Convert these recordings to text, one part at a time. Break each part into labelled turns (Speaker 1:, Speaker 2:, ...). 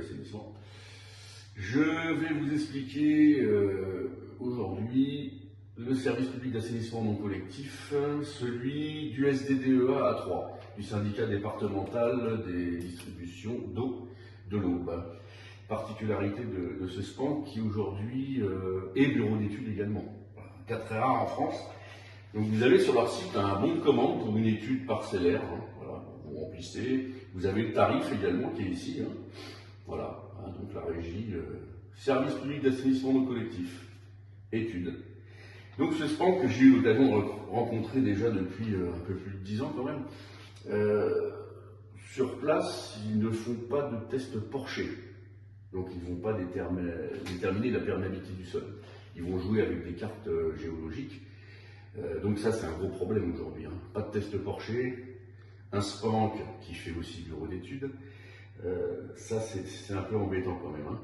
Speaker 1: d'assainissement. Je vais vous expliquer aujourd'hui le service public d'assainissement non collectif, celui du SDDEA à Troyes, du syndicat départemental des distributions d'eau de l'Aube. Particularité de ce SPAN qui aujourd'hui est bureau d'études également. Cas très rare en France. Donc vous avez sur leur site un bon de commande pour une étude parcellaire. Voilà, vous remplissez. Vous avez le tarif également qui est ici. Voilà, donc la régie, service public d'assainissement non collectif, études. Donc ce SPAN que j'ai eu l'occasion de rencontrer déjà depuis un peu plus de 10 ans quand même, sur place, ils ne font pas de test Porcher. Donc ils ne vont pas déterminer la perméabilité du sol. Ils vont jouer avec des cartes géologiques. Donc ça c'est un gros problème aujourd'hui. Pas de test Porcher, un SPAN qui fait aussi bureau d'études. Ça c'est un peu embêtant quand même.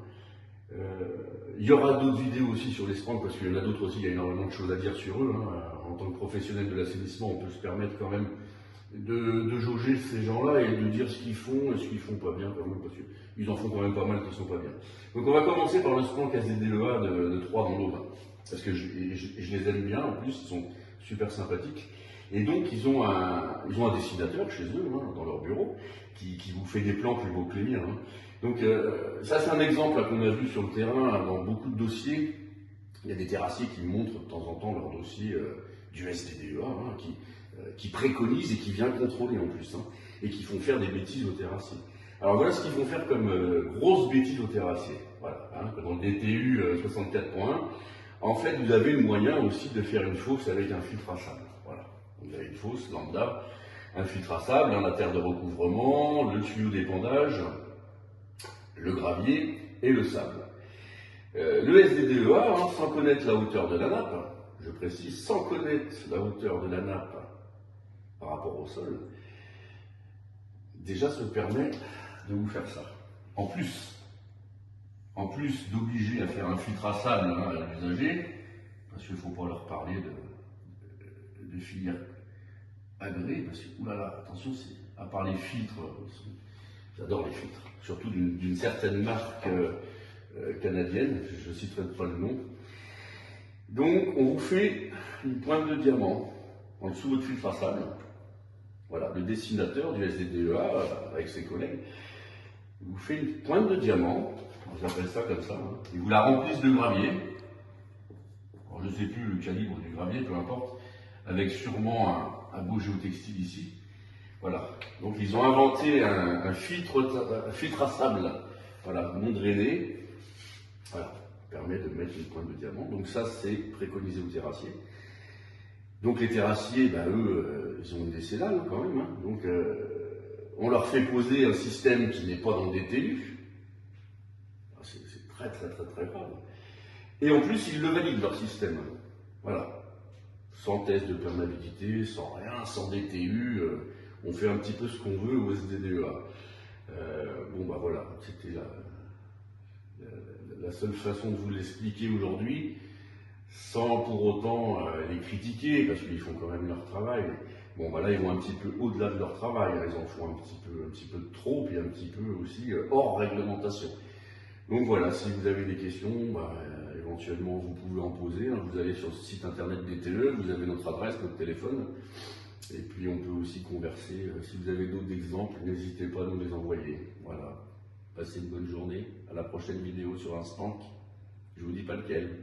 Speaker 1: Il y aura d'autres vidéos aussi sur les SPAN parce qu'il y en a d'autres aussi, il y a énormément de choses à dire sur eux. En tant que professionnel de l'assainissement, on peut se permettre quand même de jauger ces gens-là et de dire ce qu'ils font et ce qu'ils font pas bien quand même, parce qu'ils en font quand même pas mal qui sont pas bien. Donc on va commencer par le SPAN SDDEA de Troyes dans l'Aube, parce que je les aime bien, en plus ils sont super sympathiques. Et donc ils ont un dessinateur chez eux, dans leur bureau, qui vous fait des plans plus beaux que les miens. Donc ça c'est un exemple qu'on a vu sur le terrain dans beaucoup de dossiers. Il y a des terrassiers qui montrent de temps en temps leur dossier du SDDEA, qui préconisent et qui vient contrôler en plus, et qui font faire des bêtises aux terrassiers. Alors voilà ce qu'ils vont faire comme grosse bêtise aux terrassiers. Voilà, dans le DTU 64.1, en fait vous avez le moyen aussi de faire une fosse avec un filtre à sable. Voilà, vous avez une fosse lambda, un filtre à sable, la terre de recouvrement, le tuyau d'épandage, le gravier et le sable. Le SDDEA, sans connaître la hauteur de la nappe, je précise, sans connaître la hauteur de la nappe par rapport au sol, déjà se permet de vous faire ça. En plus d'obliger à faire un filtre à sable à l'usager, parce qu'il ne faut pas leur parler de filière agréée, parce que, oulala, attention, à part les filtres, j'adore les filtres, surtout d'une certaine marque canadienne, je ne citerai pas le nom. Donc on vous fait une pointe de diamant en dessous de votre filtre à sable. Voilà, le dessinateur du SDDEA, avec ses collègues, vous fait une pointe de diamant, j'appelle ça comme ça, ils vous la remplissent de gravier. Alors, je ne sais plus le calibre du gravier, peu importe, avec sûrement un beau géotextile ici. Voilà, donc ils ont inventé un filtre à sable, voilà, non drainé. Voilà, permet de mettre une pointe de diamant. Donc ça, c'est préconisé aux terrassiers. Donc les terrassiers, eux, ils ont une décennale quand même. Donc on leur fait poser un système qui n'est pas dans le DTU. C'est très grave. Et en plus, ils le valident leur système. Voilà. Sans test de perméabilité, sans rien, sans DTU. On fait un petit peu ce qu'on veut au SDDEA. Voilà, c'était la seule façon de vous l'expliquer aujourd'hui, sans pour autant les critiquer, parce qu'ils font quand même leur travail. Bon, là, ils vont un petit peu au-delà de leur travail, ils en font un petit peu de trop, puis un petit peu aussi hors réglementation. Donc voilà, si vous avez des questions, éventuellement vous pouvez en poser. Vous allez sur le site internet DTE, vous avez notre adresse, notre téléphone, et puis on peut aussi converser. Si vous avez d'autres exemples, n'hésitez pas à nous les envoyer. Voilà. Passez une bonne journée. À la prochaine vidéo sur un SPAN. Je vous dis pas lequel.